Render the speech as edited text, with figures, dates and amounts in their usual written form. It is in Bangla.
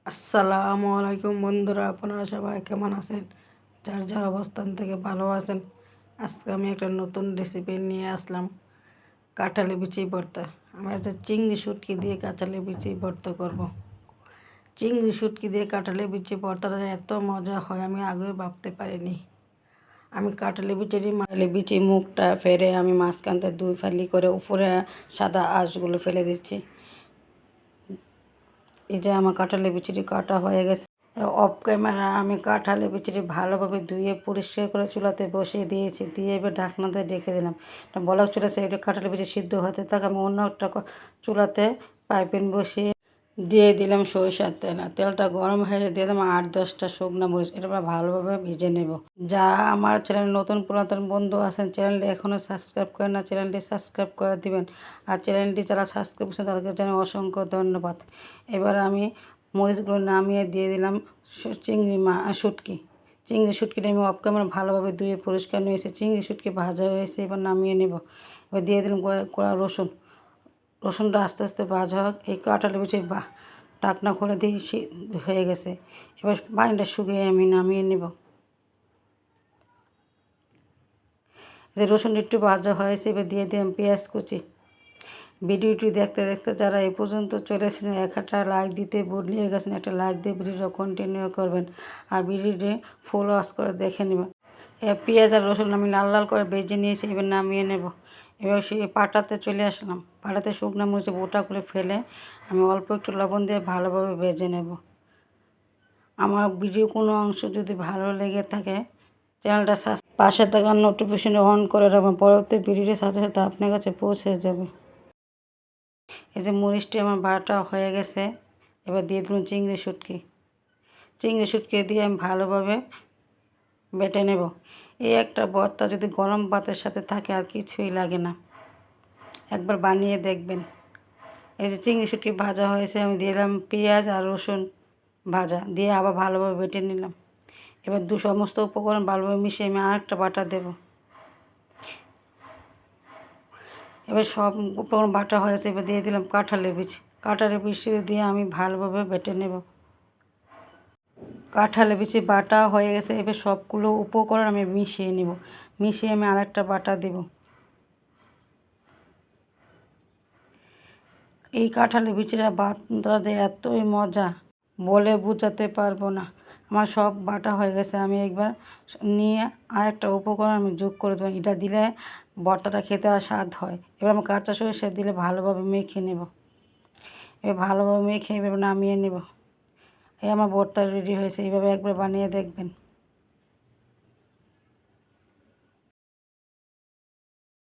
আসসালামু আলাইকুম বন্ধুরা, আপনারা সবাই কেমন আছেন? যার যার অবস্থান থেকে ভালো আছেন। আজকে আমি একটা নতুন রেসিপি নিয়ে আসলাম, কাঁঠালি বিচি ভর্তা। আমি একটা চিংড়ি শুটকি দিয়ে কাঁঠালি বিচি ভর্তা করব। চিংড়ি শুটকি দিয়ে কাঁঠালি বিচি ভর্তাটা এত মজা হয় আমি আগেও ভাবতে পারিনি। আমি কাঁঠালি বিচি মুখটা ফেরে আমি মাঝখানতে 2 ফালি করে উপরে সাদা আঁশগুলো ফেলে দিচ্ছি। এই যে আমার কাঁঠালি বিচিটি কাটা হয়ে গেছে। অফ ক্যামেরা আমি কাঁঠালি বিচিটি ভালোভাবে ধুয়ে পরিষ্কার করে চুলাতে বসিয়ে দিয়েছি, দিয়ে এবার ঢাকনাতে রেখে দিলাম। এটা বলক চুলাতে এটা কাঁঠালি বিচি সিদ্ধ হতে থাকে। আমি অন্য একটা চুলাতে পাইপেন বসিয়ে দিয়ে দিলাম সরিষার তেল। আর তেলটা গরম হয়ে দিয়ে দিলাম 8-10টা শুকনো মরিচ। এটা ভালোভাবে ভেজে নেব। যারা আমার চ্যানেল নতুন পুরাতন বন্ধু আছেন, চ্যানেলটি এখনও সাবস্ক্রাইব করেন না, চ্যানেলটি সাবস্ক্রাইব করে দিবেন। আর চ্যানেলটি যারা সাবস্ক্রাইব করছেন তাদেরকে জানাই অসংখ্য ধন্যবাদ। এবার আমি মরিচগুলো নামিয়ে দিয়ে দিলাম শুটকি। চিংড়ি শুটকিটা আমি অফ ক্যামেরা ভালোভাবে ধুয়ে পরিষ্কার নিয়েছি। চিংড়ি শুটকি ভাজা হয়েছে, এবার নামিয়ে নেব। এবার দিয়ে দিলাম কড়া রসুনটা আস্তে আস্তে ভাজা হোক। এই কাঁঠালি বিচি ঢাকনা খুলে দিয়ে হয়ে গেছে। এবার পানিটা শুকিয়ে আমি নামিয়ে নেব। যে রসুনটা একটু ভাজা হয়েছে, এবার দিয়ে দিলাম পেঁয়াজ কুচি। ভিডিওটি দেখতে দেখতে যারা এই পর্যন্ত চলে এসেছেন, একটা লাইক দিতে ভুলিয়ে গেছেন, একটা লাইক দিয়ে ভিডিওটা কন্টিনিউ করবেন। আর ভিডিওটি ফুল ওয়াচ করে দেখে নেবেন। পেঁয়াজ আর রসুন আমি লাল লাল করে ভেজে নিয়েছি, এবার নামিয়ে নেব। এবার সেই পাটাতে চলে আসলাম। পাটাতে শুকনো মরিচে বোটাগুলো ফেলে আমি অল্প একটু লবণ দিয়ে ভালোভাবে ভেজে নেব। আমার ভিডিও কোনো অংশ যদি ভালো লেগে থাকে, চ্যানেলটা পাশে থাকা নোটিফিকেশন অন করে রাখবেন। পরবর্তী ভিডিওর সাথে সাথে আপনার কাছে পৌঁছে যাবে। এই যে মরিচটি আমার বাটা হয়ে গেছে, এবার দিয়ে দিলাম চিংড়ি শুটকি দিয়ে আমি ভালোভাবে বেটে নেব। এই একটা ভর্তা যদি গরম ভাতের সাথে থাকে আর কিছুই লাগে না, একবার বানিয়ে দেখবেন। এই যে চিংড়ি শুটকি ভাজা হয়েছে, আমি দিলাম পেঁয়াজ আর রসুন ভাজা দিয়ে আবার ভালোভাবে বেটে নিলাম। এবার সমস্ত উপকরণ ভালোভাবে মিশিয়ে আমি আরেকটা বাটা দেব। এবার সব উপকরণ বাটা হয়েছে, এবার দিয়ে দিলাম কাঁঠালি বিচি দিয়ে আমি ভালোভাবে বেটে নেব। কাঁঠালি বিচি বাটা হয়ে গেছে, এবার সবগুলো উপকরণ আমি মিশিয়ে নেব। মিশিয়ে আমি আরেকটা বাটা দেব। এই কাঁঠালি বিচিটা বাটা যে এতই মজা বলে বোঝাতে পারবো না। আমার সব বাটা হয়ে গেছে, আমি একবার নিয়ে আরেকটা উপকরণ আমি যোগ করে দেবো। এটা দিলে ভর্তাটা খেতে আর স্বাদ হয়। এবার আমি কাঁচা সরিষা দিলে ভালোভাবে মেখে নেব। এবার ভালোভাবে মেখে এভাবে নামিয়ে নেব। এই আমার ভর্তা রেডি হয়েছে। এইভাবে একবার বানিয়ে দেখবেন।